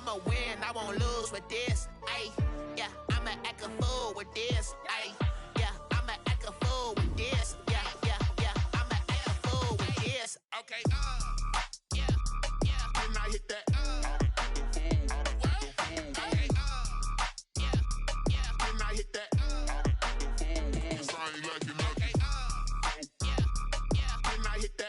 I'ma win, I won't lose with this. Ayy, yeah, I'ma act a fool with this. Ayy, yeah, I'ma act a fool with this. Yeah, yeah, yeah, I'ma act a fool with this. Okay, yeah, yeah. Then I hit that. Okay, yeah, yeah. Then I hit that. 'Cause I ain't like it nothing. Yeah, yeah. Then I hit that.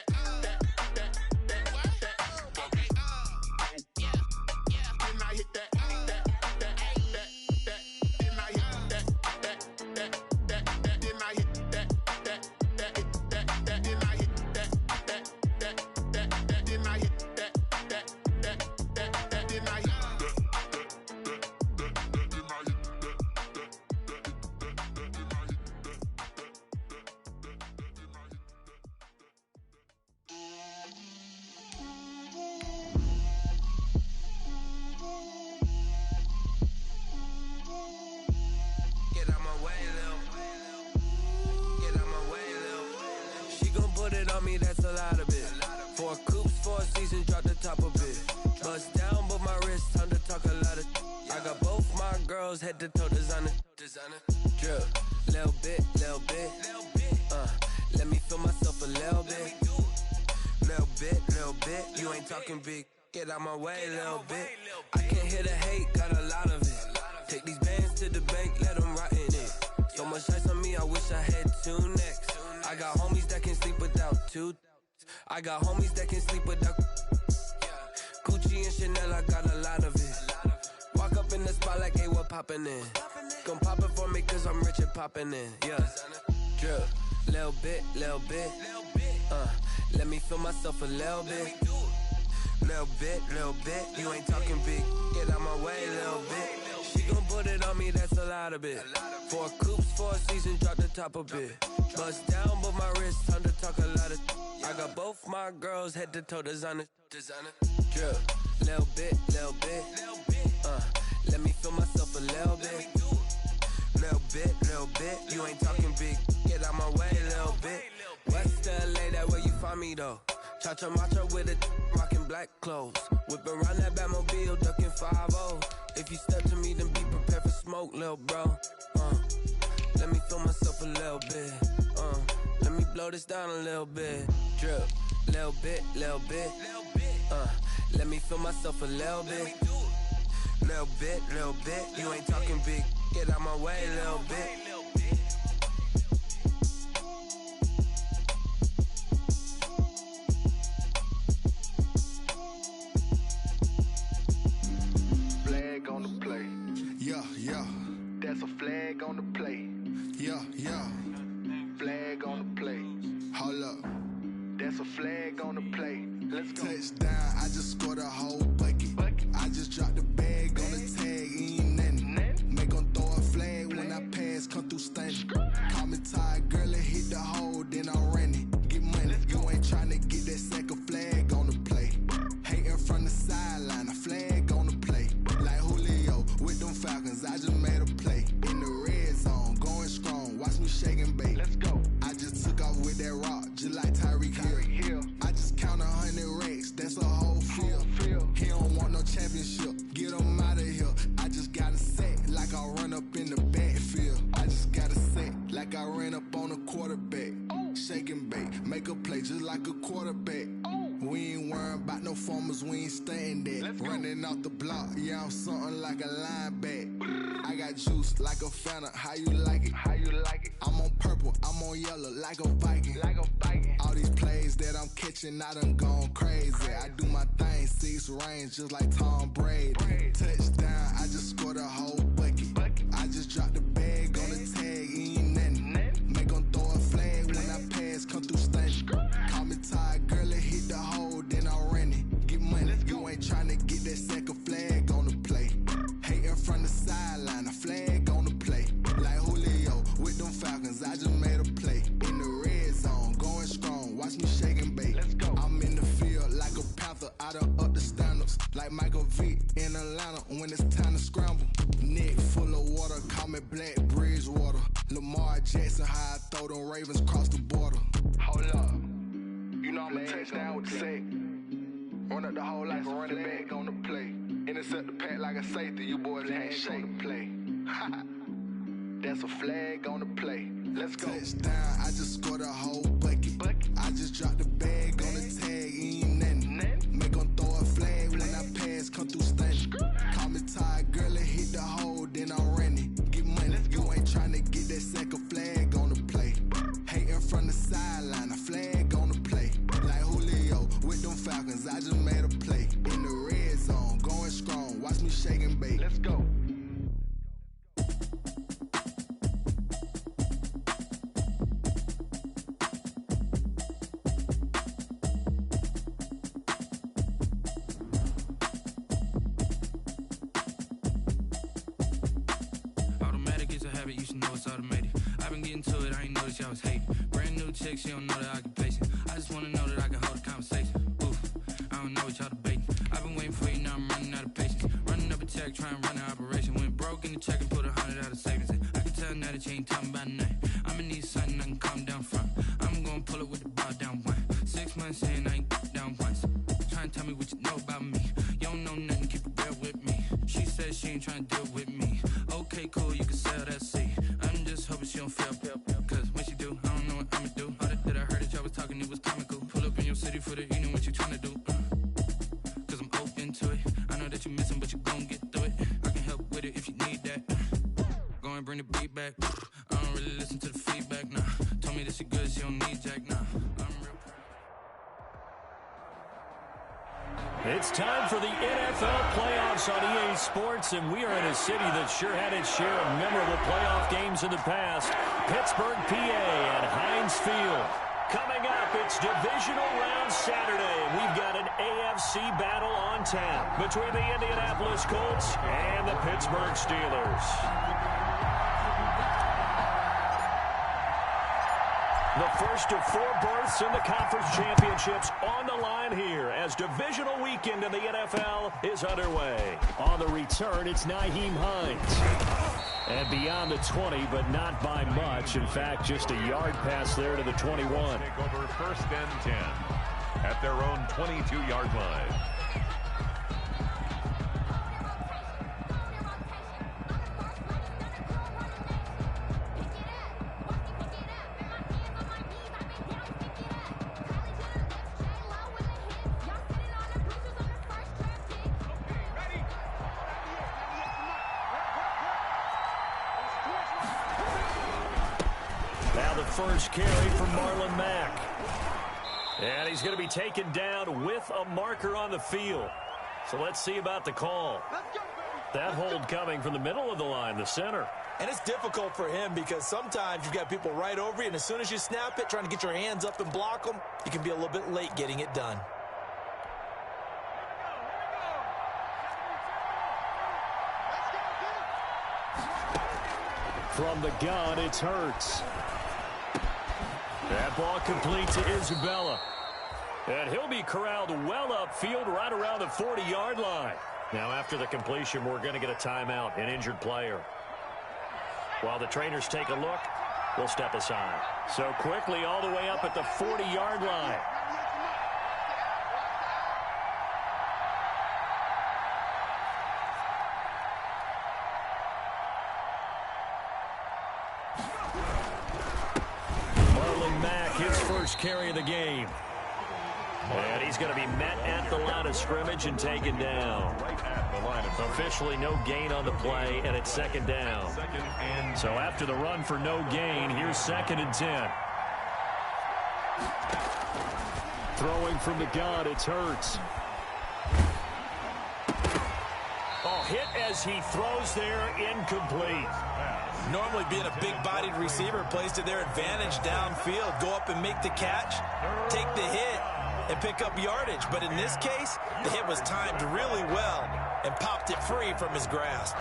Head to toe designer, drip, little bit, let me feel myself a little bit, you ain't talking big, get out my way, little bit, I can't hear the hate, got a lot of it, take these bands to the bank, let them rot in it, so much ice on me, I wish I had two necks, I got homies that can sleep without two, I got homies that can sleep without, Gucci and Chanel, I got a lot of it. Walk up in the spot like, hey, what poppin' in? Gon' pop it for me cause I'm rich and poppin' in, yeah. Drip, little bit, let me feel myself a little bit. Little bit, you ain't talking big, get out my way, little bit. She gon' put it on me, that's a lot of it. 4 coupes, 4 seasons, drop the top a bit. Bust down, but my wrist, time to talk a lot of. I got both my girls, head to toe designer. Drip, little bit, let me feel myself a little bit. Little bit, you ain't talking big, get out my way, little bit. West LA, that where you find me though. Cha-cha matcha with a rockin' black clothes. Whip around that Batmobile, ducking 5-0. If you step to me, then be prepared for smoke, lil' bro. Let me feel myself a little bit. Let me blow this down a little bit. Drip, little bit. Let me feel myself a little bit. Little bit, you ain't talking big, get out my way, little bit. Flag on the play. Yeah. That's a flag on the play. Yeah. Flag on the play. Hold up. That's a flag on the play. Let's go. Touchdown, I just scored a whole bucket. I just dropped the bag on the tag, ain't nothing. Make 'em throw a flag when I pass, come through stunning. Call me tired, girl, and hit the hole, then I'm running. Get money, you ain't tryna get that second flag on the play. Hating from the sideline, a flag on the play. Like Julio with them Falcons, I just made a play. In the red zone, going strong, watch me shake and bake. Let's go. I just took off with that rock, just like Tyreek Hill. I just count 100 racks, that's a whole field. He don't want no championship, get him out of here. I just got a set, like I run up in the backfield. I just got a set, like I ran up on a quarterback. Shake and bake, make a play just like a quarterback. We ain't worrying about no formers, we ain't staying there. Running out the block, yeah, I'm something like a lineback. I got juice like a Fanta, how you like it? I'm on purple, I'm on yellow, like a Viking. All these plays that I'm catching, I done gone crazy. I do my thing, 6 range, just like Tom Brady. Touchdown, I just scored a whole bucket. I just dropped the bag on the tag, ain't nothing. Make 'em throw a flag when I pass, come through stunning. Call me tired, girl, and hit the hole, then I'm running. Get money, you ain't tryna get that second flag on the play. Hating from the sideline, a flag on the play. Like Julio with them Falcons, I just made a play. In the red zone, going strong, watch me shake and bake. I'm in the field like a panther, I done up the standards. Like Michael Vick in Atlanta when it's time to scramble. Neck full of water, call me Black Bridgewater. Lamar Jackson, how I throw them Ravens cross the border. Hold up. You know I'm a touchdown with the sack. Run up the whole like a running back on the play. In the Running set the pack like a safety, you boys can't shake. Play. That's a flag on the play. Let's go. Touchdown, I just scored a whole bucket. I just dropped the bag on the tag, ain't nothing. Make 'em throw a flag when I pass, come through stunning. Call me tired, girl, and hit the hole, then I'm running. Get money, you ain't tryna get that second flag on the play. Hating from the sideline, a flag on the play. Like Julio with them Falcons, I just made a play. In the red zone, going strong, watch me shake and bake. Let's go. You should know it's automated. I've been getting to it, I ain't noticed y'all was hating. Brand new chick, she don't know the occupation. I just wanna know that I can hold a conversation. Oof, I don't know what y'all debating. I've been waiting for you, now I'm running out of patience. Running up a check, trying to run an operation. Went broke in the check and put 100 out of savings in. I can tell now that you ain't talking about nothing. I'ma need something I can calm down from. I'm gonna pull it with the bar down one. 6 months in, I ain't down once. Trying to tell me what you know about me. You don't know nothing, keep it real with me. She said she ain't trying to deal with me. Okay, cool, you can sell that seat. I'm just hoping she don't fail, cause when she do, I don't know what I'ma do. All that I heard that y'all was talking, it was comical. Pull up in your city for the evening, what you tryna do? Cause I'm open to it. I know that you missing, but you gon' get through it. I can help with it if you need that. Go and bring the beat back. I don't really listen to the feedback, nah. Told me that she good, she don't need Jack, nah. I'm real. It's time for the NFL playoffs on EA Sports, and we are in a city that sure had its share of memorable playoff games in the past. Pittsburgh, PA at Heinz Field. Coming up, it's divisional round Saturday, and we've got an AFC battle on tap between the Indianapolis Colts and the Pittsburgh Steelers. The first of 4 berths in the conference championships on the line here as divisional weekend in the NFL is underway. On the return, it's Nyheim Hines. And beyond the 20, but not by much. In fact, just a yard pass there to the 21. Take over 1st and 10 at their own 22-yard line. First carry from Marlon Mack. And he's going to be taken down with a marker on the field. So let's see about the call. That hold coming from the middle of the line, the center. And it's difficult for him because sometimes you've got people right over you, and as soon as you snap it, trying to get your hands up and block them, you can be a little bit late getting it done. From the gun, it's Hurts. That ball complete to Isabella. And he'll be corralled well upfield right around the 40-yard line. Now, after the completion, we're going to get a timeout, an injured player. While the trainers take a look, we'll step aside. So quickly all the way up at the 40-yard line. First carry of the game. And he's going to be met at the line of scrimmage and taken down. Right at the line of scrimmage. Officially no gain on the play, and it's 2nd down. So after the run for no gain, here's 2nd and 10. Throwing from the gun, it's Hurts. Oh, hit as he throws there, incomplete. Normally being a big-bodied receiver plays to their advantage downfield. Go up and make the catch, take the hit, and pick up yardage. But in this case, the hit was timed really well and popped it free from his grasp.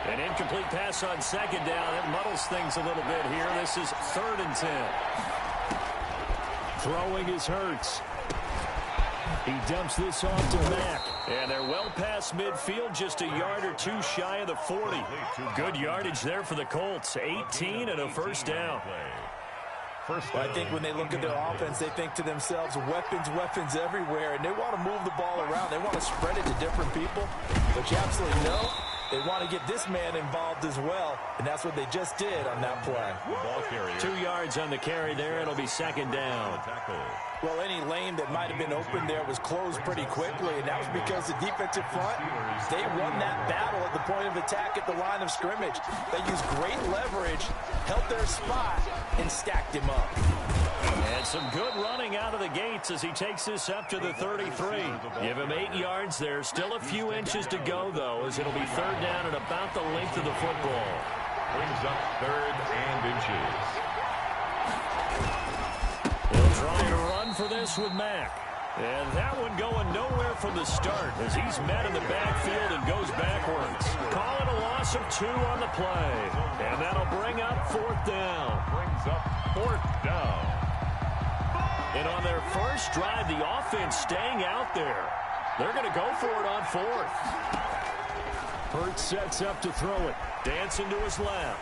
An incomplete pass on 2nd down. It muddles things a little bit here. This is 3rd and 10. Throwing is Hurts. He dumps this off to Mack. And they're well past midfield, just a yard or two shy of the 40. Good yardage there for the Colts. 18 and a first down. First I think when they look at their offense, they think to themselves, weapons, weapons everywhere, and they want to move the ball around. They want to spread it to different people, but you absolutely know they want to get this man involved as well, and that's what they just did on that play. 2 yards on the carry there. It'll be second down. Well, any lane that might have been open there was closed pretty quickly, and that was because the defensive front, they won that battle at the point of attack at the line of scrimmage. They used great leverage, held their spot, and stacked him up. And some good running out of the gates as he takes this up to the 33. Give him 8 yards there. Still a few inches to go, though, as it'll be third down at about the length of the football. Brings up 3rd and inches. He'll try to run for this with Mack. And that one going nowhere from the start as he's met in the backfield and goes backwards. Call it a loss of 2 on the play. And that'll bring up 4th down. Brings up 4th down. And on their first drive, the offense staying out there. They're going to go for it on 4th. Hurts sets up to throw it. Dancing to his left.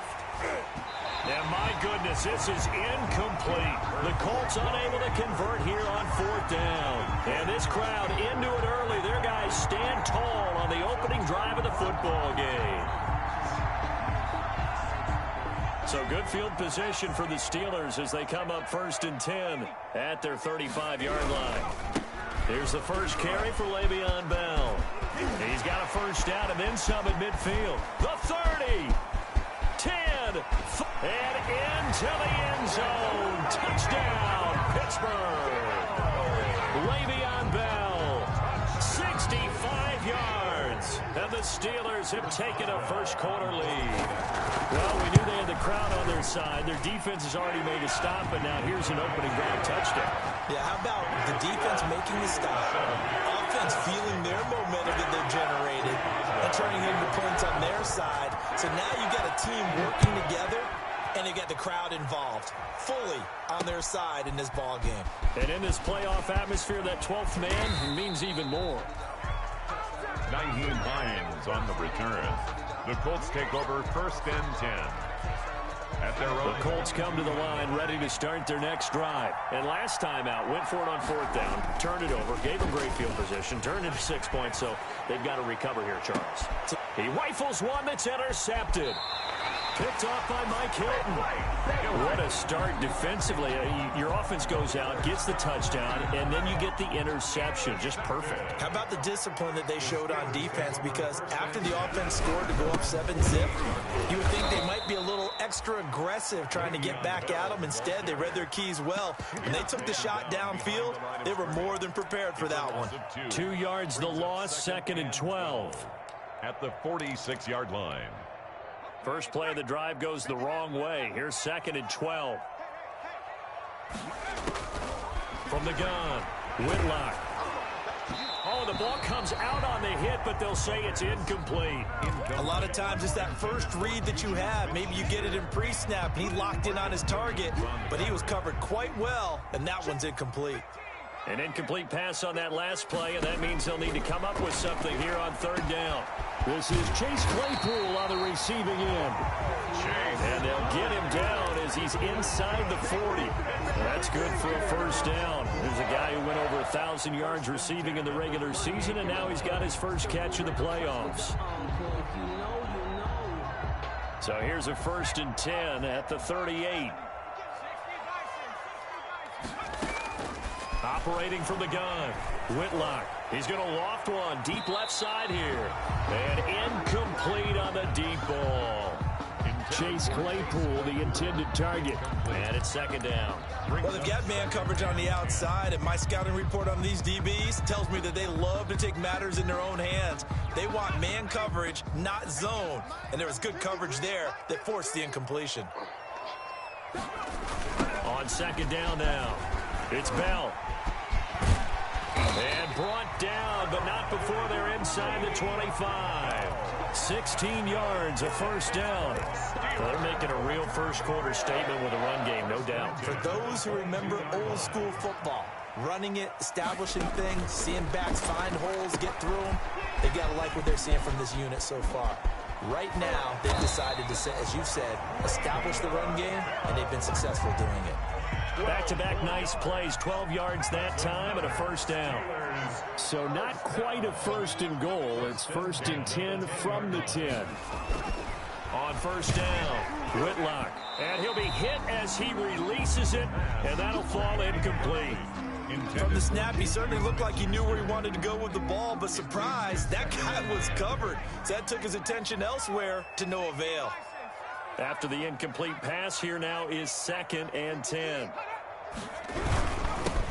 And my goodness, this is incomplete. The Colts unable to convert here on 4th down. And this crowd into it early. Their guys stand tall on the opening drive of the football game. So good field position for the Steelers as they come up 1st and 10 at their 35-yard line. Here's the first carry for Le'Veon Bell. He's got a first down and then some at midfield. The 30, 10, and into the end zone. Touchdown, Pittsburgh. Le'Veon Bell, 65 yards. And the Steelers have taken a first-quarter lead. Well, we knew they had the crowd on their side. Their defense has already made a stop, but now here's an opening drive touchdown. Yeah, how about the defense making the stop, offense feeling their momentum that they've generated, and turning into points on their side. So now you got a team working together, and you got the crowd involved, fully on their side in this ball game. And in this playoff atmosphere, that 12th man means even more. Nyheim Hines on the return. The Colts take over 1st and 10. At their own. The Colts come to the line ready to start their next drive. And last time out, went for it on 4th down, turned it over, gave them great field position, turned into 6 points, so they've got to recover here, Charles. He rifles one that's intercepted. Picked off by Mike Hilton. What a start defensively. Your offense goes out, gets the touchdown, and then you get the interception. Just perfect. How about the discipline that they showed on defense? Because after the offense scored to go up 7-zip, you would think they might be a little extra aggressive trying to get back at them. Instead, they read their keys well. When they took the shot downfield, they were more than prepared for that one. 2 yards the loss, 2nd and 12. At the 46-yard line. First play of the drive goes the wrong way. Here's 2nd and 12. From the gun, Whitlock. Oh, the ball comes out on the hit, but they'll say it's incomplete. A lot of times it's that first read that you have. Maybe you get it in pre-snap. He locked in on his target, but he was covered quite well, and that one's incomplete. An incomplete pass on that last play, and that means they'll need to come up with something here on 3rd down. This is Chase Claypool on the receiving end. And they'll get him down as he's inside the 40. That's good for a first down. There's a guy who went over 1,000 yards receiving in the regular season, and now he's got his first catch in the playoffs. So here's a 1st and 10 at the 38. Operating from the gun, Whitlock. He's going to loft one deep left side here. And incomplete on the deep ball. Chase Claypool, the intended target. And it's 2nd down. Well, they've got man coverage on the outside, and my scouting report on these DBs tells me that they love to take matters in their own hands. They want man coverage, not zone. And there was good coverage there that forced the incompletion. On 2nd down now, it's Bell. And brought down, but not before they're inside the 25. 16 yards, a first down. Well, they're making a real first-quarter statement with a run game, no doubt. For those who remember old-school football, running it, establishing things, seeing backs find holes, get through them, they've got to like what they're seeing from this unit so far. Right now, they've decided to, as you said, establish the run game, and they've been successful doing it. Back-to-back nice plays, 12 yards that time and a first down. So not quite a first and goal. It's first and 10 from the 10. On first down, Whitlock. And he'll be hit as he releases it, and that'll fall incomplete. From the snap, he certainly looked like he knew where he wanted to go with the ball, but surprise, that guy was covered. So that took his attention elsewhere to no avail. After the incomplete pass, here now is 2nd and 10.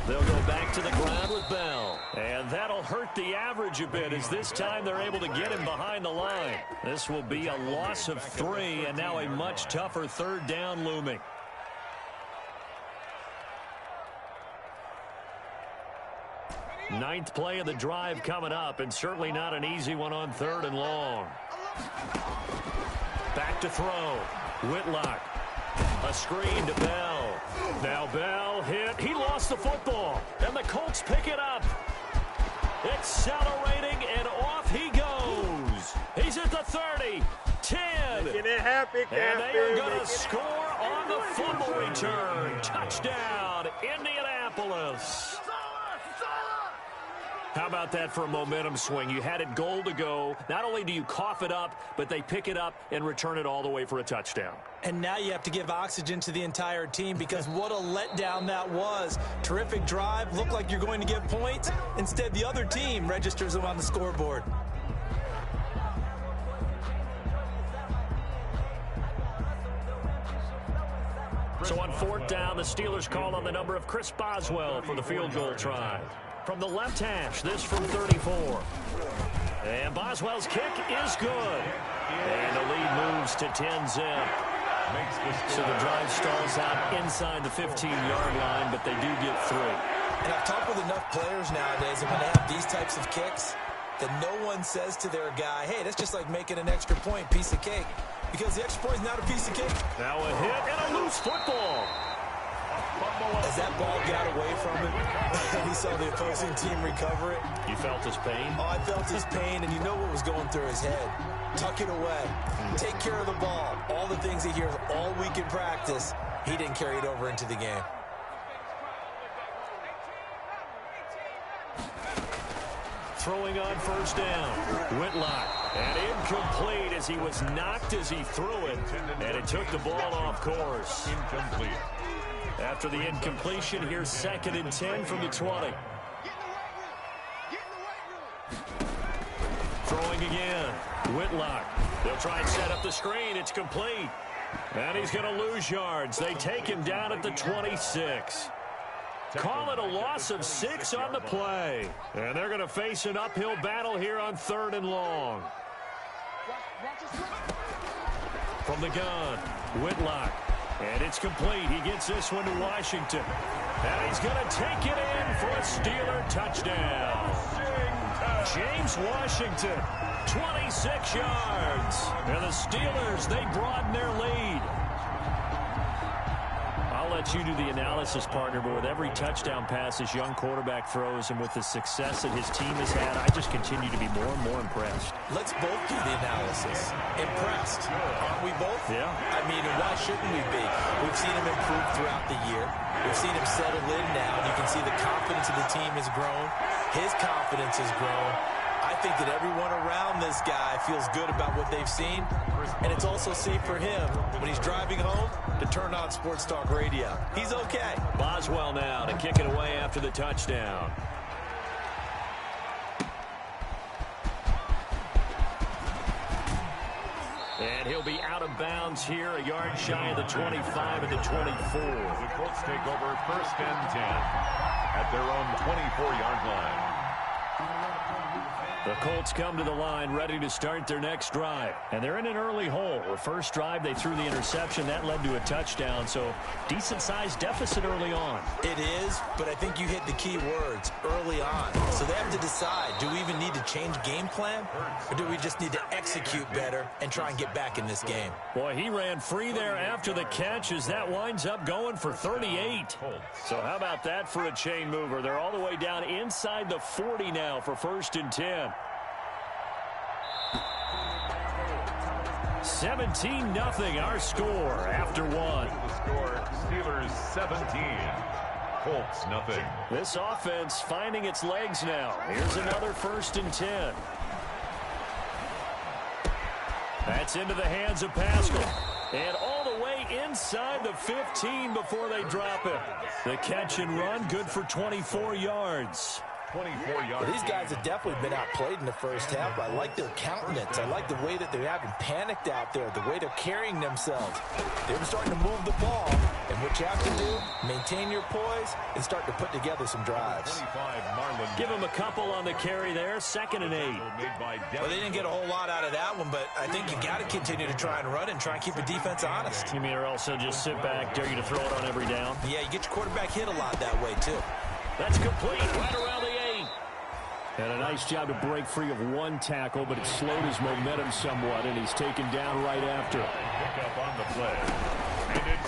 They'll go back to the ground with Bell. And that'll hurt the average a bit as this time they're able to get him behind the line. This will be a loss of 3 and now a much tougher 3rd down looming. Ninth play of the drive coming up, and certainly not an easy one on 3rd and long. Back to throw. Whitlock. A screen to Bell. Now Bell hit. He lost the football, and the Colts pick it up. Accelerating, and off he goes. He's at the 30, 10. Making it happy, and they are going to score on the fumble return. Touchdown, Indianapolis. How about that for a momentum swing? You had it goal to go. Not only do you cough it up, but they pick it up and return it all the way for a touchdown. And now you have to give oxygen to the entire team because what a letdown that was. Terrific drive. Looked like you're going to get points. Instead, the other team registers them on the scoreboard. So on 4th down, the Steelers call on the number of Chris Boswell for the field goal try. From the left hash, this from 34. And Boswell's kick is good. And the lead moves to 10-zip. So the drive stalls out inside the 15-yard line, but they do get 3. And I've talked with enough players nowadays, and when they have these types of kicks, that no one says to their guy, hey, that's just like making an extra point, piece of cake. Because the extra point is not a piece of cake. Now a hit and a loose football. As that ball got away from him, and he saw the opposing team recover it. You felt his pain? Oh, I felt his pain, and you know what was going through his head. Tuck it away. Take care of the ball. All the things he hears all week in practice, he didn't carry it over into the game. Throwing on first down. Whitlock. And incomplete as he was knocked as he threw it. And it took the ball off course. Incomplete. After the incompletion, here's 2nd and 10 from the 20. Throwing again. Whitlock. They'll try and set up the screen. It's complete. And he's going to lose yards. They take him down at the 26. Call it a loss of 6 on the play. And they're going to face an uphill battle here on 3rd and long. From the gun, Whitlock. And it's complete. He gets this one to Washington. And he's going to take it in for a Steeler touchdown. James Washington, 26 yards. And the Steelers, they broaden their lead. I'll let you do the analysis, partner, but with every touchdown pass this young quarterback throws and with the success that his team has had, I just continue to be more and more impressed. Let's both do the analysis. Impressed. Aren't we both? Yeah. I mean, why shouldn't we be? We've seen him improve throughout the year. We've seen him settle in now, and you can see the confidence of the team has grown. His confidence has grown. I think that everyone around this guy feels good about what they've seen, and it's also safe for him when he's driving home to turn on Sports Talk Radio. He's okay. Boswell now to kick it away after the touchdown. And he'll be out of bounds here, a yard shy of the 25 and the 24. The Colts take over 1st and 10 at their own 24-yard line. The Colts come to the line ready to start their next drive. And they're in an early hole. The first drive, they threw the interception. That led to a touchdown. So decent-sized deficit early on. It is, but I think you hit the key words, early on. So they have to decide, do we even need to change game plan? Or do we just need to execute better and try and get back in this game? Boy, he ran free there after the catch as that winds up going for 38. So how about that for a chain mover? They're all the way down inside the 40 now for 1st and 10. 17-0 our score after one. The score, Steelers 17, Colts nothing. This offense finding its legs now. Here's another 1st and 10. That's into the hands of Pascal. And all the way inside the 15 before they drop it. The catch and run, good for 24 yards. 24 yards. Well, these guys have definitely been outplayed in the first half. I like their countenance. I like the way that they haven't panicked out there, the way they're carrying themselves. They're starting to move the ball, and what you have to do, maintain your poise and start to put together some drives. 25, Marlon. Give them a couple on the carry there, 2nd and 8. Well, they didn't get a whole lot out of that one, but I think you got to continue to try and run and try and keep the defense honest. You mean or also just sit back, dare you to throw it on every down? Yeah, you get your quarterback hit a lot that way, too. That's complete, right around the 8. And a nice job to break free of one tackle, but it slowed his momentum somewhat, and he's taken down right after. Pick up on the play.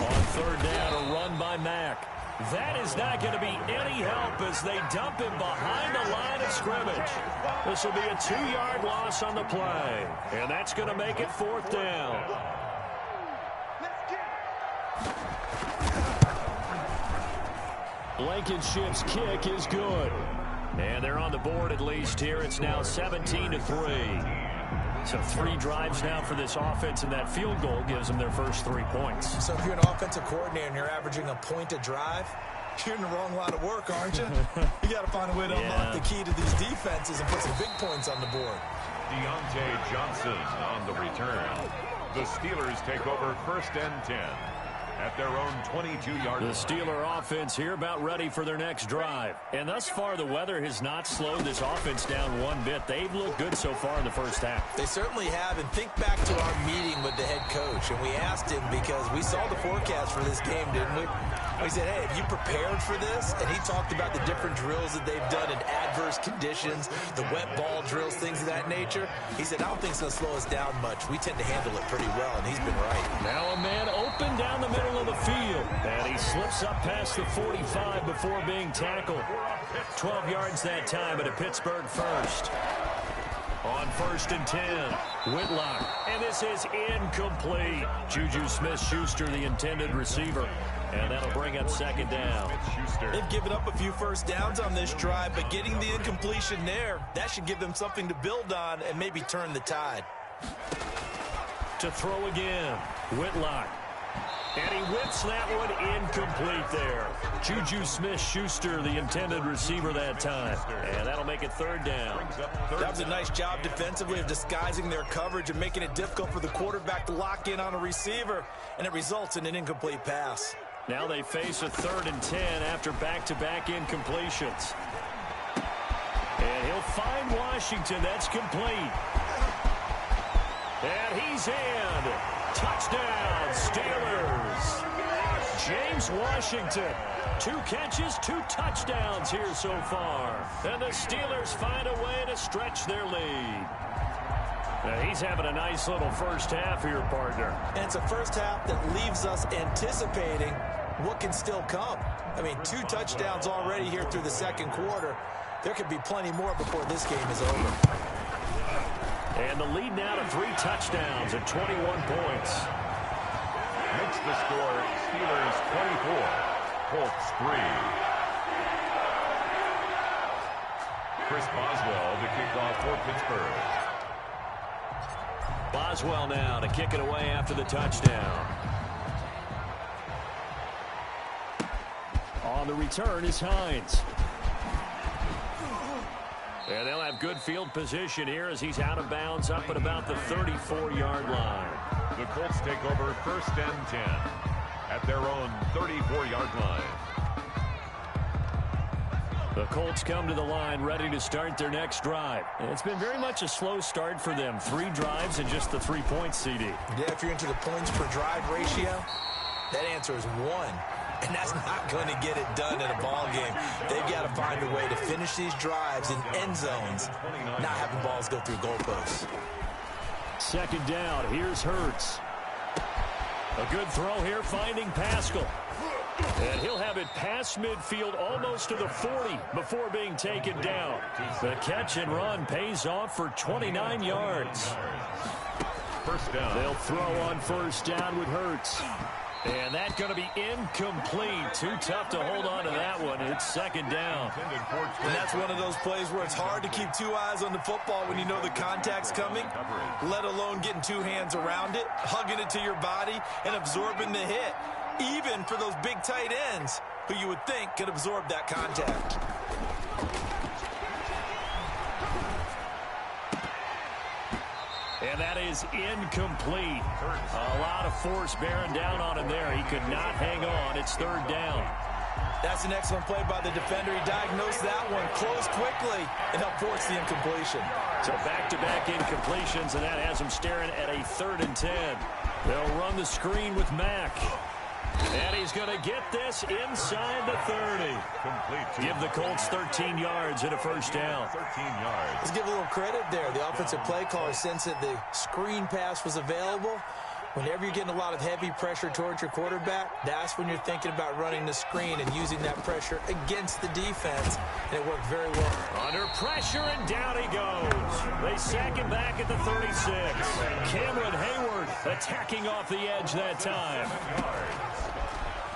On 3rd down, a run by Mack. That is not going to be any help as they dump him behind the line of scrimmage. This will be a 2-yard loss on the play, and that's going to make it 4th down. Blankenship's kick is good. And they're on the board at least here. It's now 17-3. So 3 drives now for this offense, and that field goal gives them their first 3 points. So if you're an offensive coordinator and you're averaging a point a drive, you're in the wrong line of work, aren't you? You got to find a way to unlock the key to these defenses and put some big points on the board. Deontay Johnson on the return. The Steelers take over 1st and 10. At their own 22-yard line. The Steeler offense here about ready for their next drive. And thus far, the weather has not slowed this offense down one bit. They've looked good so far in the first half. They certainly have. And think back to our meeting with the head coach. And we asked him because we saw the forecast for this game, didn't we? We said, hey, have you prepared for this? And he talked about the different drills that they've done in adverse conditions, the wet ball drills, things of that nature. He said, I don't think it's going to slow us down much. We tend to handle it pretty well, and he's been right. Now a man open down the middle of the field. And he slips up past the 45 before being tackled. 12 yards that time, and a Pittsburgh first. On 1st and 10, Whitlock. And this is incomplete. Juju Smith-Schuster, the intended receiver. And that'll bring up 2nd down. They've given up a few first downs on this drive, but getting the incompletion there, that should give them something to build on and maybe turn the tide. To throw again, Whitlock. And he whips that one incomplete there. Juju Smith-Schuster, the intended receiver that time. And that'll make it 3rd down. That was a nice job defensively of disguising their coverage and making it difficult for the quarterback to lock in on a receiver, and it results in an incomplete pass. Now they face a 3rd and 10 after back-to-back incompletions. And he'll find Washington. That's complete. And he's in. Touchdown, Steelers. James Washington. 2 catches, 2 touchdowns here so far. And the Steelers find a way to stretch their lead. Now he's having a nice little first half here, partner. And it's a first half that leaves us anticipating what can still come. I mean, 2 touchdowns already here through the 2nd quarter. There could be plenty more before this game is over. And the lead now to 3 touchdowns at 21 points. Makes the score Steelers 24, Colts 3. Chris Boswell to kick off for Pittsburgh. Boswell now to kick it away after the touchdown. On the return is Hines. And they'll have good field position here as he's out of bounds up at about the 34-yard line. The Colts take over 1st and 10 at their own 34-yard line. The Colts come to the line ready to start their next drive. And it's been very much a slow start for them. 3 drives and just the 3 points, CD. Yeah, if you're into the points per drive ratio, that answer is 1. And that's not going to get it done in a ball game. They've got to find a way to finish these drives in end zones, not having balls go through goalposts. 2nd down. Here's Hurts. A good throw here, finding Pascal. And he'll have it past midfield almost to the 40 before being taken down. The catch and run pays off for 29 yards. First down. They'll throw on first down with Hurts. And that's going to be incomplete. Too tough to hold on to that one. It's second down. And that's one of those plays where it's hard to keep two eyes on the football when you know the contact's coming, let alone getting two hands around it, hugging it to your body, and absorbing the hit, even for those big tight ends who you would think could absorb that contact. And that is incomplete. A lot of force bearing down on him there. He could not hang on. It's third down. That's an excellent play by the defender. He diagnosed that one, closed quickly, and helped force the incompletion. So back-to-back incompletions, and that has him staring at a 3rd and 10. They'll run the screen with Mack. And he's going to get this inside the 30. Give the Colts 13 yards and a first down. 13 yards. Let's give a little credit there. The offensive play caller sensed that the screen pass was available. Whenever you're getting a lot of heavy pressure towards your quarterback, that's when you're thinking about running the screen and using that pressure against the defense. And it worked very well. Under pressure, and down he goes. They sack him back at the 36. Cameron Hayward attacking off the edge that time.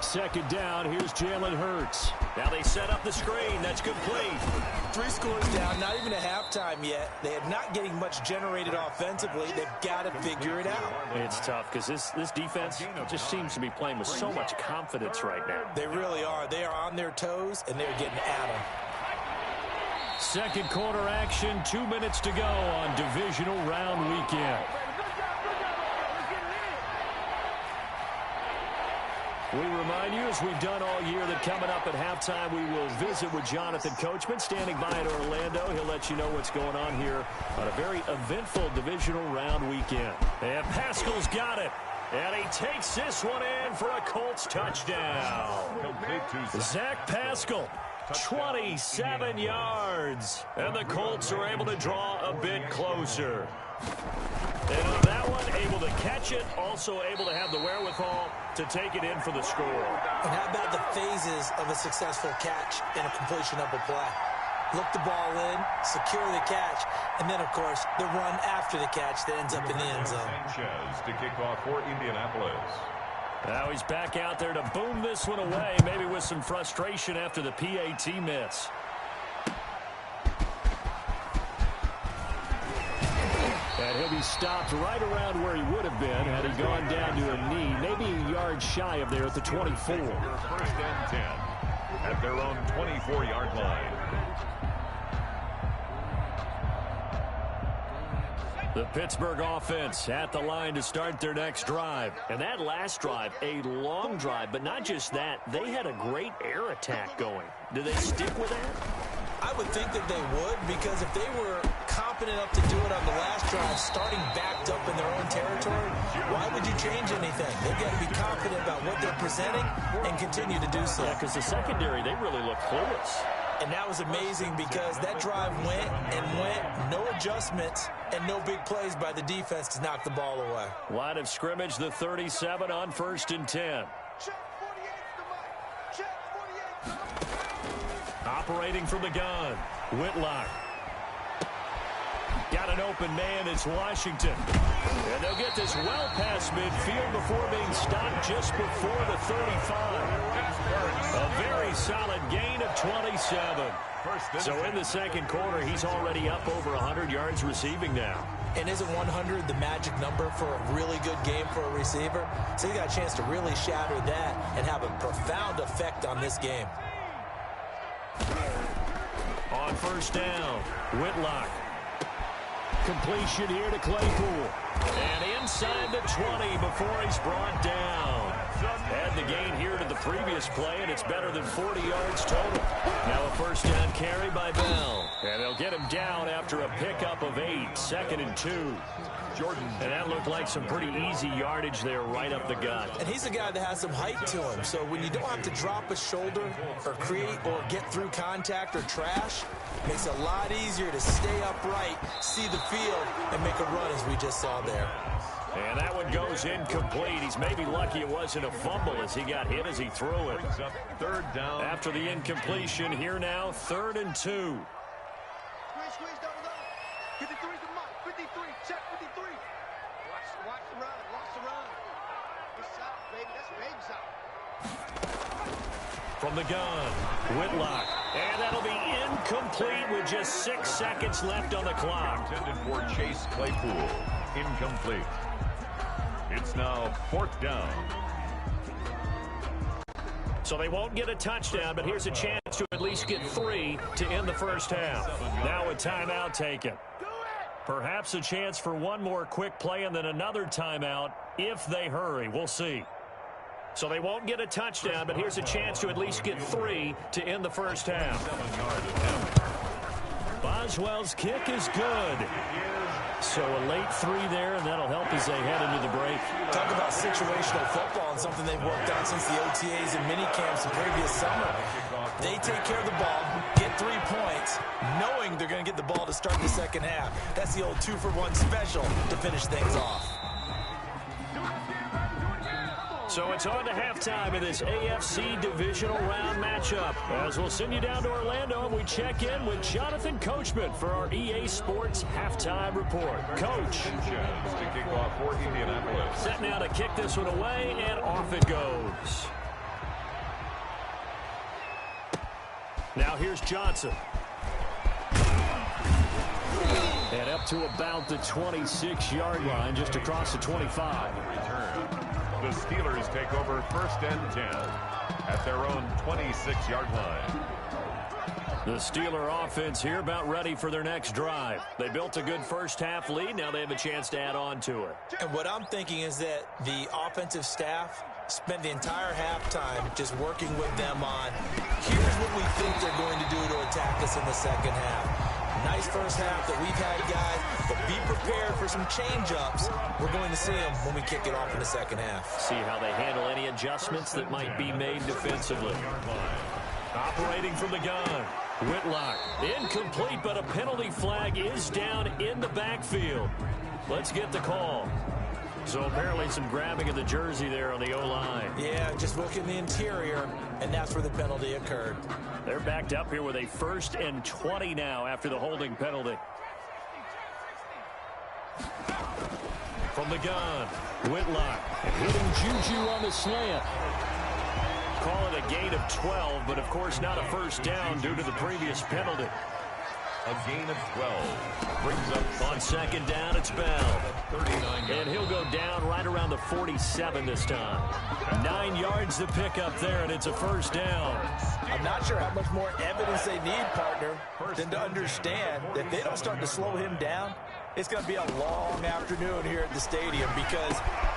Second down, here's Jalen Hurts. Now they set up the screen. That's complete. 3 scores down, not even a halftime yet. They are not getting much generated offensively. They've got to figure it out. It's tough because this defense just seems to be playing with so much confidence right now. They really are. They are on their toes, and they're getting at them. Second quarter action, 2 minutes to go on divisional round weekend. We remind you, as we've done all year, that coming up at halftime, we will visit with Jonathan Coachman, standing by in Orlando. He'll let you know what's going on here on a very eventful divisional round weekend. And Pascal's got it. And he takes this one in for a Colts touchdown. Zach Pascal, 27 yards. And the Colts are able to draw a bit closer. And on that one, able to catch it, also able to have the wherewithal to take it in for the score. And how about the phases of a successful catch and a completion of a play? Look the ball in, secure the catch, and then, of course, the run after the catch that ends up in the end zone. Sanchez to kick off for Indianapolis. Now he's back out there to boom this one away, maybe with some frustration after the PAT miss. And he'll be stopped right around where he would have been had he gone down to a knee, maybe a yard shy of there at the 24. First and 10 at their own 24-yard line. The Pittsburgh offense at the line to start their next drive. And that last drive, a long drive, but not just that. They had a great air attack going. Do they stick with that? I would think that they would, because if they were confident enough to do it on the last drive, starting backed up in their own territory, why would you change anything? They've got to be confident about what they're presenting and continue to do so. Yeah, because the secondary, they really look clueless. And that was amazing because that drive went and went, no adjustments, and no big plays by the defense to knock the ball away. Line of scrimmage, the 37 on first and 10. Operating from the gun, Whitlock. Got an open man, it's Washington. And they'll get this well past midfield before being stopped just before the 35. A very solid gain of 27. So in the second quarter, he's already up over 100 yards receiving now. And isn't 100 the magic number for a really good game for a receiver? So he got a chance to really shatter that and have a profound effect on this game. On first down, Whitlock. Completion here to Claypool. And inside the 20 before he's brought down. Had the gain here to the previous play, and it's better than 40 yards total. Now a first down carry by Bell. And they'll get him down after a pickup of 8, 2nd and 2. Jordan. And that looked like some pretty easy yardage there right up the gut. And he's a guy that has some height to him. So when you don't have to drop a shoulder or create or get through contact or trash, it makes it a lot easier to stay upright, see the field, and make a run as we just saw there. And that one goes incomplete. He's maybe lucky it wasn't a fumble as he got hit as he threw it. Third down. After the incompletion, here now, 3rd and 2. From the gun, Whitlock. And that'll be incomplete with just 6 seconds left on the clock. Intended for Chase Claypool. Incomplete. It's now 4th down. So they won't get a touchdown, but here's a chance to at least get 3 to end the first half. Now a timeout taken. Perhaps a chance for one more quick play and then another timeout if they hurry. We'll see. So they won't get a touchdown, but here's a chance to at least get 3 to end the first half. Boswell's kick is good. So a late 3 there, and that'll help as they head into the break. Talk about situational football and something they've worked on since the OTAs and mini camps the previous summer. They take care of the ball, get 3 points, knowing they're going to get the ball to start the second half. That's the old 2-for-1 special to finish things off. So it's on to halftime in this AFC divisional round matchup. As we'll send you down to Orlando, and we check in with Jonathan Coachman for our EA Sports halftime report. Coach. To kick off for Indianapolis. Set now to kick this one away, and off it goes. Now here's Johnson. And up to about the 26-yard line, just across the 25. Return. The Steelers take over 1st and 10 at their own 26-yard line. The Steeler offense here about ready for their next drive. They built a good first half lead. Now they have a chance to add on to it. And what I'm thinking is that the offensive staff spent the entire halftime just working with them on, here's what we think they're going to do to attack us in the second half. Nice first half that we've had, guys, but be prepared for some change-ups. We're going to see them when we kick it off in the second half. See how they handle any adjustments that might be made defensively. Operating from the gun, Whitlock. Incomplete, but a penalty flag is down in the backfield. Let's get the call. So apparently some grabbing of the jersey there on the O-line. Yeah, just look in the interior, and that's where the penalty occurred. They're backed up here with a 1st and 20 now after the holding penalty. From the gun, Whitlock hitting Juju on the slant. Call it a gain of 12, but of course not a first down due to the previous penalty. A gain of 12 brings up on second down. It's Bell, 39, and he'll go down right around the 47 this time. 9 yards to pick up there, and it's a first down. I'm not sure how much more evidence they need, partner, than to understand that if they don't start to slow him down, it's going to be a long afternoon here at the stadium because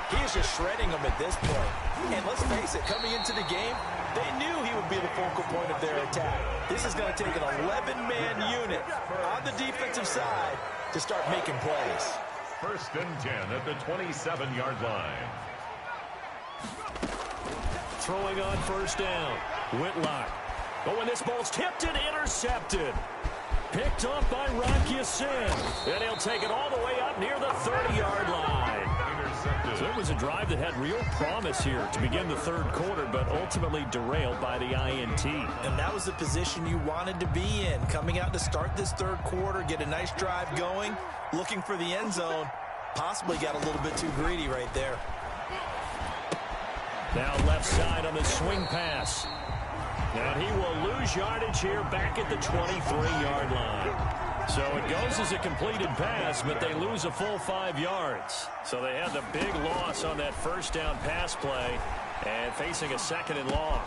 he is just shredding them at this point. And let's face it, coming into the game, they knew he would be the focal point of their attack. This is going to take an 11-man unit on the defensive side to start making plays. 1st and 10 at the 27-yard line. Throwing on first down, Whitlock. Oh, and this ball's tipped and intercepted. Picked off by Rocky Sin. And he'll take it all the way up near the 30-yard line. So it was a drive that had real promise here to begin the third quarter, but ultimately derailed by the INT. And that was the position you wanted to be in. Coming out to start this third quarter, get a nice drive going, looking for the end zone. Possibly got a little bit too greedy right there. Now left side on the swing pass. And he will lose yardage here back at the 23-yard line. So it goes as a completed pass, but they lose a full 5 yards. So they had the big loss on that first down pass play and facing a 2nd and long.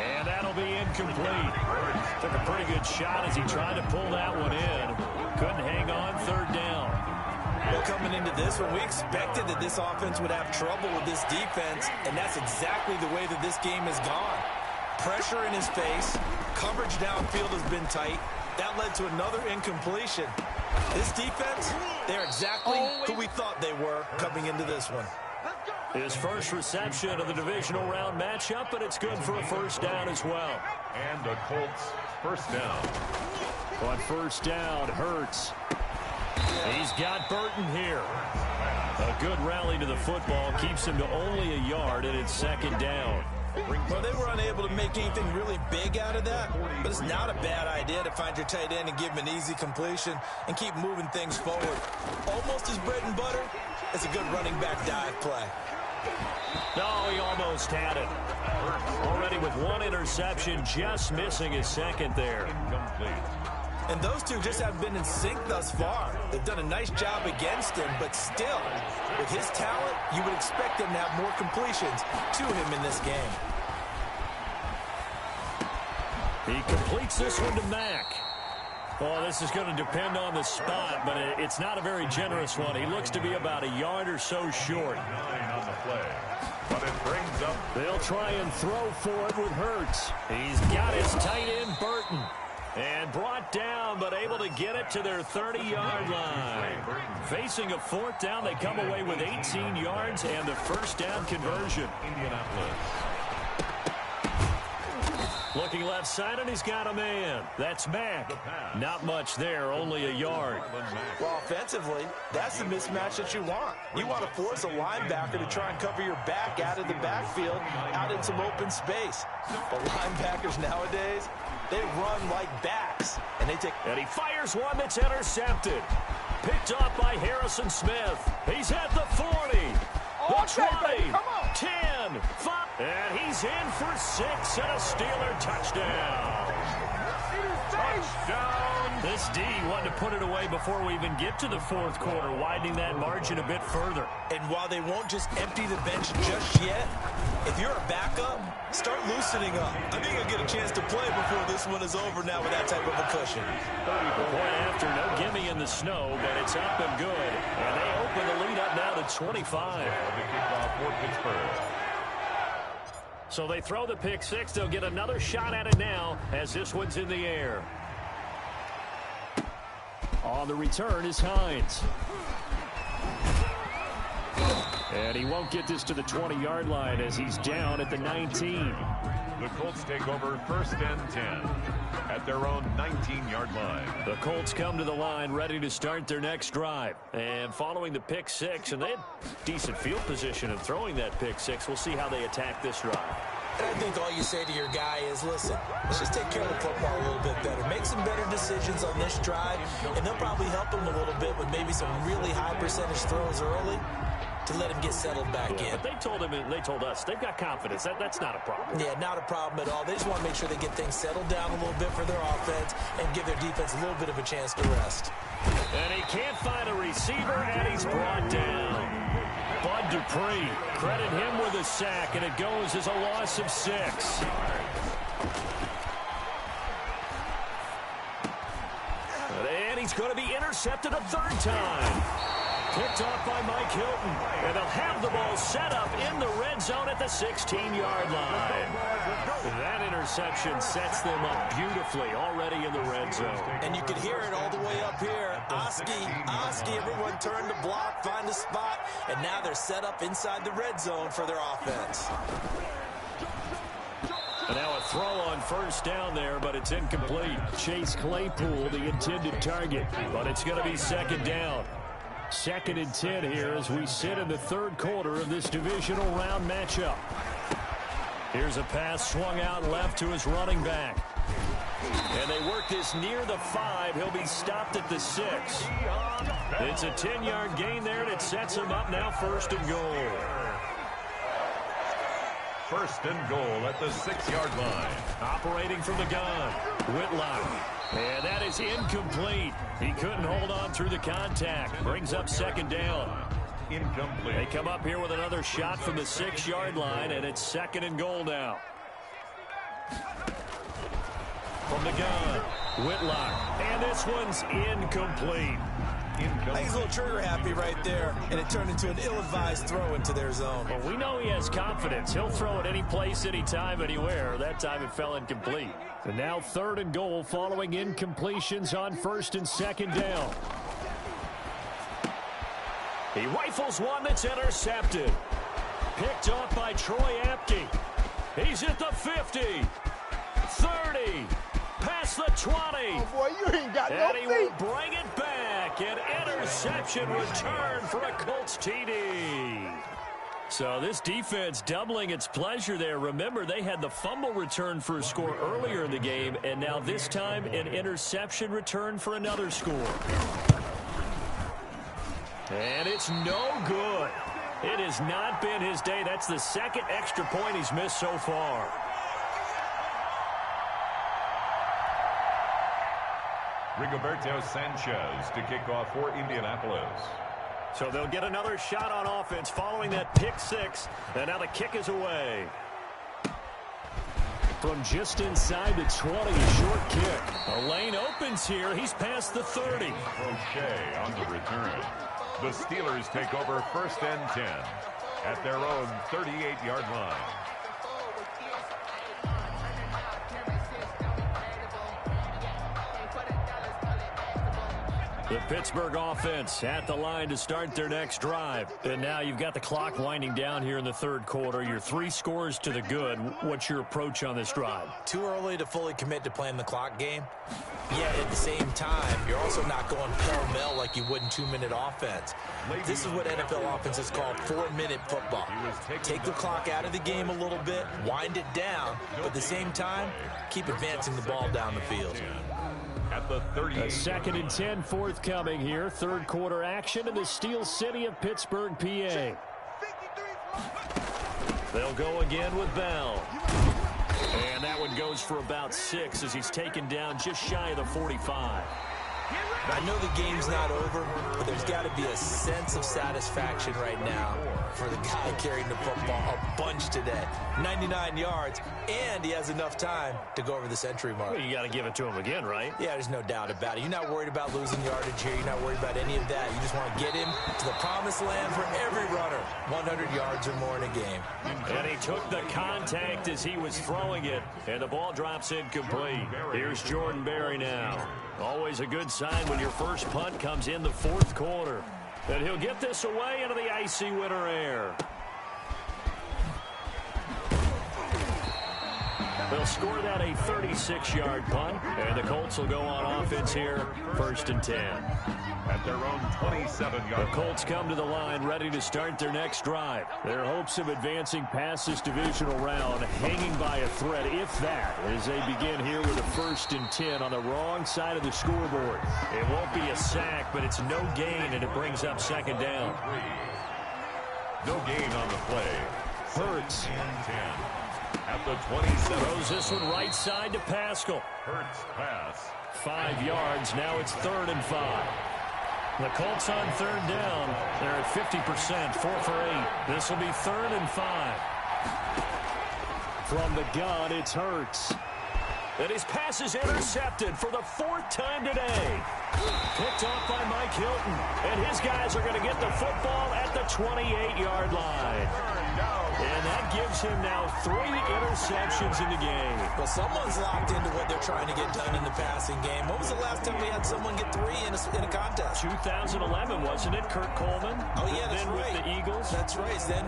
And that'll be incomplete. Took a pretty good shot as he tried to pull that one in. Couldn't hang on 3rd down. Well, coming into this one, we expected that this offense would have trouble with this defense, and that's exactly the way that this game has gone. Pressure in his face, coverage downfield has been tight. That led to another incompletion. This defense, they're exactly who we thought they were coming into this one. His first reception of the divisional round matchup, but it's good for a first down as well. And the Colts first down. On first down, Hurts. He's got Burton here. A good rally to the football keeps him to only a yard, and it's 2nd down. Well, they were unable to make anything really big out of that, but it's not a bad idea to find your tight end and give him an easy completion and keep moving things forward. Almost his bread and butter is a good running back dive play. No, he almost had it. Already with one interception, just missing his second there. And those two just haven't been in sync thus far. They've done a nice job against him, but still, with his talent, you would expect him to have more completions to him in this game. He completes this one to Mack. Oh, this is going to depend on the spot, but it's not a very generous one. He looks to be about a yard or so short. 9 on the play, but it brings up. They'll try and throw for it with Hurts. He's got his tight end, Burton. And brought down, but able to get it to their 30-yard line. Facing a fourth down, they come away with 18 yards and the first down conversion. Indianapolis. Looking left side, and he's got a man. That's Mack. Not much there, only a yard. Well, offensively, that's the mismatch that you want. You want to force a linebacker to try and cover your back out of the backfield, out in some open space. But linebackers nowadays, they run like backs, and they take. And he fires one that's intercepted. Picked off by Harrison Smith. He's at the 40, the 20, 10, 5. And he's in for 6 and a Steeler touchdown. Touchdown. This D wanted to put it away before we even get to the fourth quarter, widening that margin a bit further. And while they won't just empty the bench just yet, if you're a backup, start loosening up. I think you'll get a chance to play before this one is over now with that type of a cushion. Point after, no gimme in the snow, but it's up and good. And they open the lead up now to 25. The kickoff for Pittsburgh. So they throw the pick six. They'll get another shot at it now as this one's in the air. On the return is Hines. And he won't get this to the 20-yard line as he's down at the 19. The Colts take over first and 10 at their own 19-yard line. The Colts come to the line ready to start their next drive. And following the pick six, and they had decent field position in throwing that pick six. We'll see how they attack this drive. And I think all you say to your guy is, listen, let's just take care of the football a little bit better. Make some better decisions on this drive, and they'll probably help him a little bit with maybe some really high percentage throws early to let him get settled back in. But they told him, and they told us, they've got confidence. That's not a problem. Yeah, not a problem at all. They just want to make sure they get things settled down a little bit for their offense and give their defense a little bit of a chance to rest. And he can't find a receiver, and he's brought down. Bud Dupree, credit him with a sack, and it goes as a loss of 6. And he's going to be intercepted a third time. Picked off by Mike Hilton. And they'll have the ball set up in the red zone at the 16-yard line. That interception sets them up beautifully already in the red zone. And you could hear it all the way up here. Oski, everyone turned to block, find a spot, and now they're set up inside the red zone for their offense. And now a throw on first down there, but it's incomplete. Chase Claypool, the intended target, but it's going to be second down. 2nd and 10 here as we sit in the third quarter of this divisional round matchup. Here's a pass swung out left to his running back. And they work this near the 5. He'll be stopped at the 6. It's a 10-yard gain there, and it sets him up now 1st and goal. 1st and goal at the 6-yard line. Operating from the gun, Whitlock. And that is incomplete. He couldn't hold on through the contact. Brings up 2nd down. Incomplete. They come up here with another shot from the 6-yard line, and it's 2nd and goal now. From the gun, Whitlock. And this one's incomplete. I think he's a little trigger happy right there, and it turned into an ill-advised throw into their zone. Well, we know he has confidence. He'll throw it any place, anytime, anywhere. That time it fell incomplete. And now 3rd and goal following incompletions on 1st and 2nd down. He rifles one that's intercepted. Picked off by Troy Apke. He's at the 50, 30, past the 20. Oh, boy, you ain't got no feet. And he will bring it back. An interception return for a Colts TD. So this defense doubling its pleasure there. Remember, they had the fumble return for a score earlier in the game, and now this time an interception return for another score. And it's no good. It has not been his day. That's the second extra point he's missed so far. Rigoberto Sanchez to kick off for Indianapolis. So they'll get another shot on offense following that pick six. And now the kick is away. From just inside the 20, a short kick. A lane opens here. He's past the 30. Crochet on the return. The Steelers take over 1st and 10 at their own 38-yard line. The Pittsburgh offense at the line to start their next drive. And now you've got the clock winding down here in the third quarter. You're 3 scores to the good. What's your approach on this drive? Too early to fully commit to playing the clock game. Yet at the same time, you're also not going pell-mell like you would in 2-minute offense. This is what NFL offenses call 4-minute football. Take the clock out of the game a little bit, wind it down, but at the same time, keep advancing the ball down the field. At the 30. A 2nd and 10 forthcoming here. Third quarter action in the Steel City of Pittsburgh, PA. They'll go again with Bell. And that one goes for about 6 as he's taken down just shy of the 45. I know the game's not over, but there's got to be a sense of satisfaction right now for the guy carrying the football a bunch today. 99 yards, and he has enough time to go over the century mark. Well, you got to give it to him again, right? Yeah, there's no doubt about it. You're not worried about losing yardage here. You're not worried about any of that. You just want to get him to the promised land for every runner. 100 yards or more in a game. And he took the contact as he was throwing it, and the ball drops incomplete. Here's Jordan Berry now. Always a good sign when your first punt comes in the fourth quarter. And he'll get this away into the icy winter air. They'll score that a 36-yard punt, and the Colts will go on offense here, 1st and 10. At their own 27-yard. The Colts come to the line ready to start their next drive. Their hopes of advancing past this divisional round hanging by a thread, if that, as they begin here with a 1st and 10 on the wrong side of the scoreboard. It won't be a sack, but it's no gain, and it brings up 2nd down. No gain on the play. Hurts. 10. At the 27. Throws this one right side to Pascal. Hurts pass. 5 yards. Now it's 3rd and 5. The Colts on 3rd down. They're at 50%, 4 for 8. This will be 3rd and 5. From the gun, it's Hurts. And his pass is intercepted for the 4th time today. Picked off by Mike Hilton. And his guys are going to get the football at the 28-yard line. And that gives him now 3 interceptions in the game. Well, someone's locked into what they're trying to get done in the passing game. When was the last time we had someone get 3 in a contest? 2011, wasn't it, Kurt Coleman? Oh, yeah, that's then right. With the Eagles? That's right. Then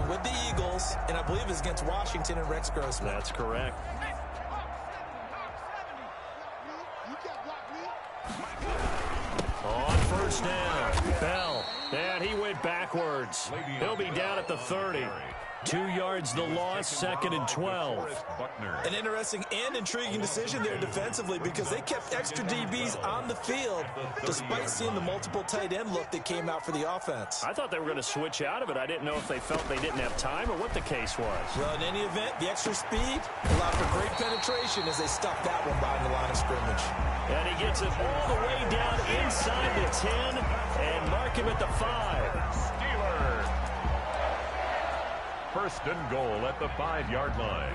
with the Eagles, and I believe it's against Washington and Rex Grossman. That's correct. On 1st down, Bell. And he went backwards. He'll be down at the 30. 2 yards the loss, 2nd and 12. An interesting and intriguing decision there defensively because they kept extra DBs on the field despite seeing the multiple tight end look that came out for the offense. I thought they were going to switch out of it. I didn't know if they felt they didn't have time or what the case was. Well, in any event, the extra speed allowed for great penetration as they stuffed that one behind the line of scrimmage. And he gets it all the way down inside the 10 and mark him at the 5. Steelers. 1st and goal at the 5-yard line.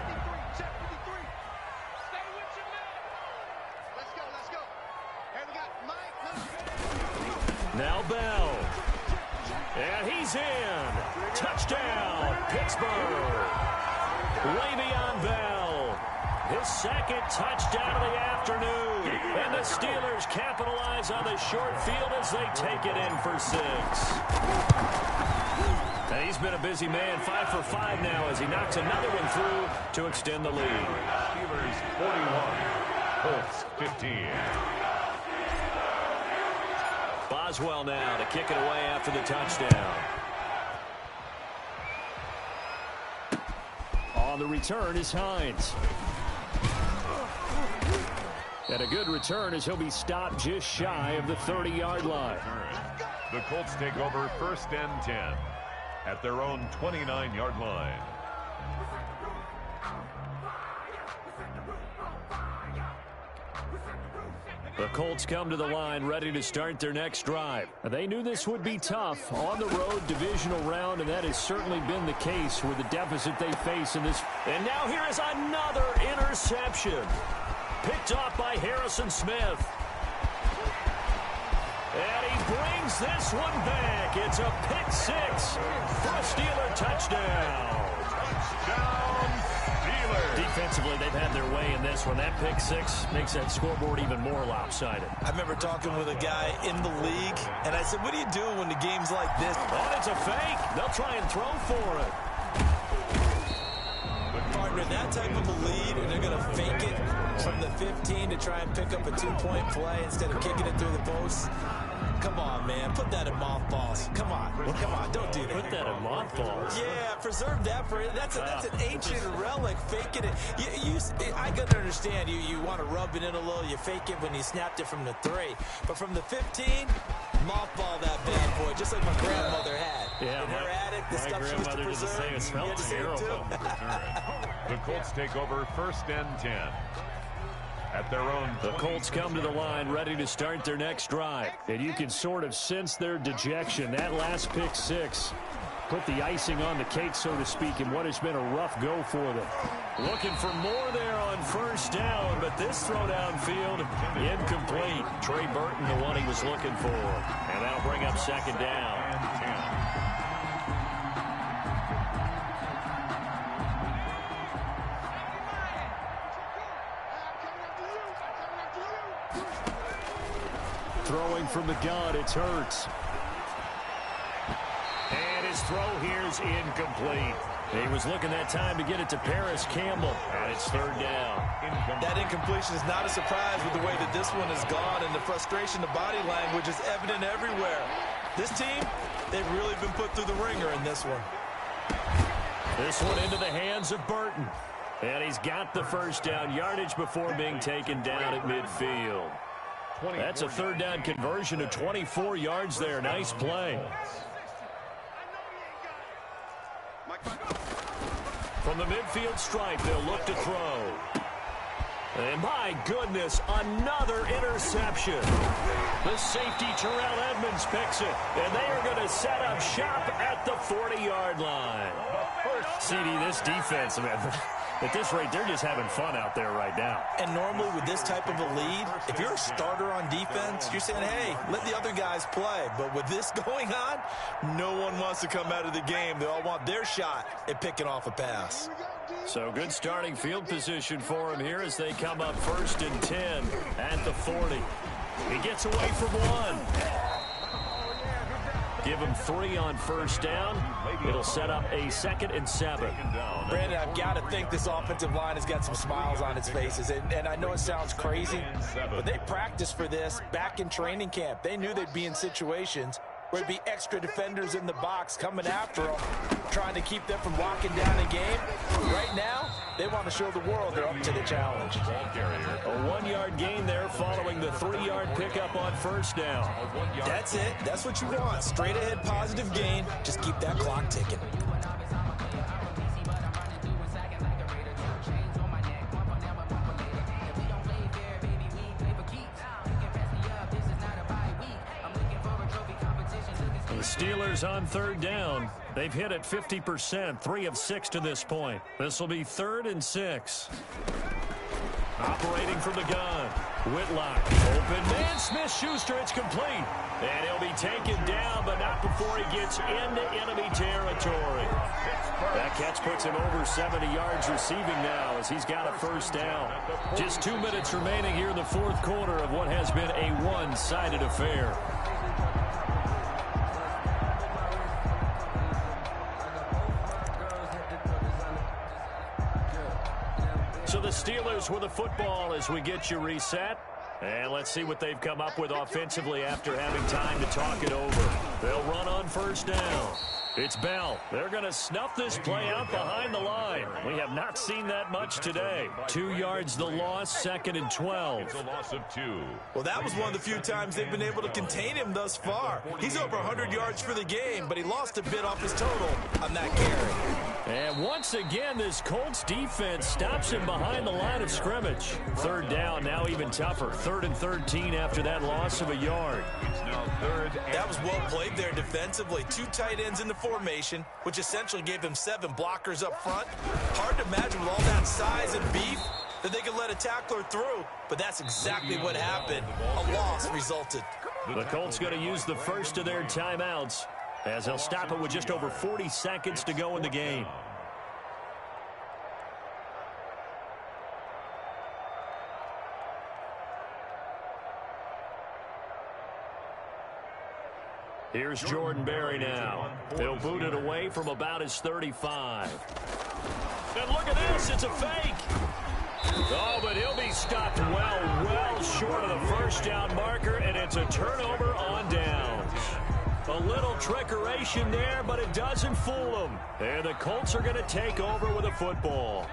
Now Bell. And he's in. Touchdown, Pittsburgh. Le'Veon Bell. His 2nd touchdown of the afternoon. And the Steelers capitalize on the short field as they take it in for 6. And he's been a busy man, 5 for 5 now as he knocks another one through to extend the lead. Steelers 41, Colts 15. Boswell now to kick it away after the touchdown. On the return is Hines. And a good return as he'll be stopped just shy of the 30-yard line. The Colts take over 1st and 10 at their own 29-yard line. The Colts come to the line ready to start their next drive. They knew this would be tough on the road divisional round, and that has certainly been the case with the deficit they face in this. And now here is another interception. Picked off by Harrison Smith. And he brings this one back. It's a pick six for a Steeler touchdown. Touchdown, Steelers. Defensively, they've had their way in this one. That pick six makes that scoreboard even more lopsided. I remember talking with a guy in the league, and I said, what do you do when the game's like this? Oh, it's a fake. They'll try and throw for it. Partner, that type of a lead, and they're going to fake it from the 15 to try and pick up a 2-point play instead of kicking it through the post. Come on, man. Put that in mothballs. Come on. Come on. Don't do that. Put that in mothballs. Yeah, preserve that for that's an ancient relic. Faking it. I can understand you want to rub it in a little. You fake it when you snapped it from the 3. But from the 15, mothball that bad boy, just like my grandmother had. Yeah, in her attic, the stuff she used to preserve. It smelled terrible. The Colts take over 1st and 10. At their own. The Colts come to the line ready to start their next drive. And you can sort of sense their dejection. That last pick six put the icing on the cake, so to speak, in what has been a rough go for them. Looking for more there on 1st down, but this throw downfield incomplete. Trey Burton, the one he was looking for. And that'll bring up 2nd down. Throwing from the gun, it's Hurts. And his throw here's incomplete. He was looking that time to get it to Paris Campbell, and it's 3rd down. That incompletion is not a surprise with the way that this one has gone, and the frustration, the body language is evident everywhere. This team, they've really been put through the ringer in this one. This one into the hands of Burton. And he's got the 1st down yardage before being taken down at midfield. That's a 3rd down conversion of 24 yards there. Nice play. From the midfield stripe, they'll look to throw. And my goodness, another interception. The safety, Terrell Edmonds, picks it. And they are going to set up shop at the 40-yard line. CD, this defense, man, at this rate, they're just having fun out there right now. And normally with this type of a lead, if you're a starter on defense, you're saying, hey, let the other guys play. But with this going on, no one wants to come out of the game. They all want their shot at picking off a pass. So good starting field position for him here as they come up 1st and 10 at the 40. He gets away from one. Give him 3 on 1st down. It'll set up a 2nd and 7. Brandon, I've got to think this offensive line has got some smiles on its faces. And I know it sounds crazy, but they practiced for this back in training camp. They knew they'd be in situations where there'd be extra defenders in the box coming after them, trying to keep them from locking down the game. Right now, they want to show the world they're up to the challenge. A 1-yard gain there following the 3-yard pickup on 1st down. That's it. That's what you want. Straight ahead positive gain. Just keep that clock ticking. Steelers on 3rd down. They've hit it 50%, 3 of 6 to this point. This will be 3rd and 6. Operating from the gun. Whitlock. Open man. Smith-Schuster. It's complete. And he'll be taken down, but not before he gets into enemy territory. That catch puts him over 70 yards receiving now as he's got a 1st down. Just 2 minutes remaining here in the 4th quarter of what has been a one-sided affair. So the Steelers with the football as we get you reset. And let's see what they've come up with offensively after having time to talk it over. They'll run on 1st down. It's Bell. They're going to snuff this play out behind the line. We have not seen that much today. 2 yards the loss, 2nd and 12. It's a loss of 2. Well, that was one of the few times they've been able to contain him thus far. He's over 100 yards for the game, but he lost a bit off his total on that carry. And once again, this Colts defense stops him behind the line of scrimmage. 3rd down, now even tougher. 3rd and 13 after that loss of a yard. It's now 3rd. That was well played there defensively. 2 tight ends in the formation, which essentially gave them 7 blockers up front. Hard to imagine with all that size and beef that they could let a tackler through, but that's exactly what happened. A loss resulted. The Colts going to use the first of their timeouts as they'll stop it with just over 40 seconds to go in the game. Here's Jordan Berry now. He'll boot it away from about his 35. And look at this, it's a fake. Oh, but he'll be stopped well short of the first down marker, and it's a turnover on downs. A little trickeration there, but it doesn't fool them. And the Colts are going to take over with a football.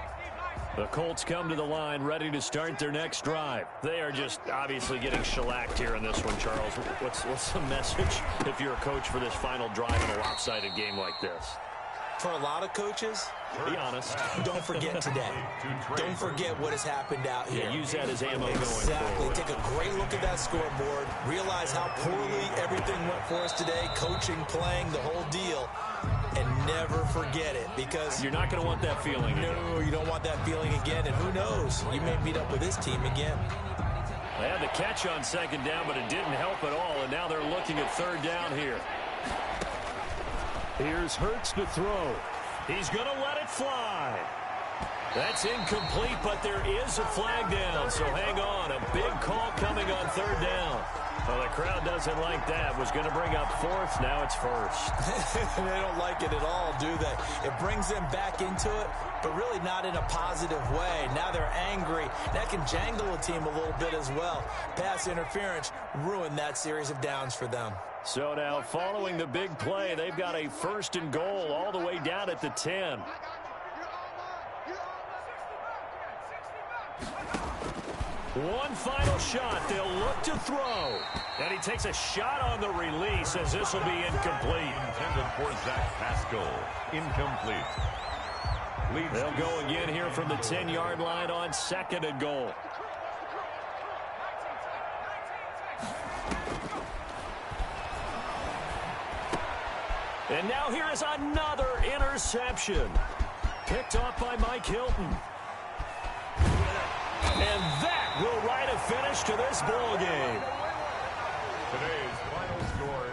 The Colts come to the line ready to start their next drive. They are just obviously getting shellacked here in this one, Charles. What's the message if you're a coach for this final drive in a lopsided game like this? For a lot of coaches, be honest. Don't forget today. Don't forget what has happened out here. Yeah, use that as ammo going Exactly. forward. Take a great look at that scoreboard. Realize how poorly everything went for us today. Coaching, playing, the whole deal. And never forget it, because you're not going to want that feeling again. No, you don't want that feeling again. And who knows? You may meet up with this team again. They had the catch on 2nd down, but it didn't help at all. And now they're looking at 3rd down here. Here's Hurts to throw. He's going to let it fly. That's incomplete, but there is a flag down, so hang on. A big call coming on 3rd down. Well, the crowd doesn't like that. Was going to bring up 4th, now it's 1st. They don't like it at all, do they? It brings them back into it, but really not in a positive way. Now they're angry. That can jangle a team a little bit as well. Pass interference ruined that series of downs for them. So now, following the big play, they've got a 1st and goal all the way down at the 10. One final shot. They'll look to throw. And he takes a shot on the release as this will be incomplete. Intended for Zach Pascal. Incomplete. They'll go again here from the 10-yard line on 2nd and goal. And now here is another interception. Picked off by Mike Hilton. And that will write a finish to this ball game. Today's final score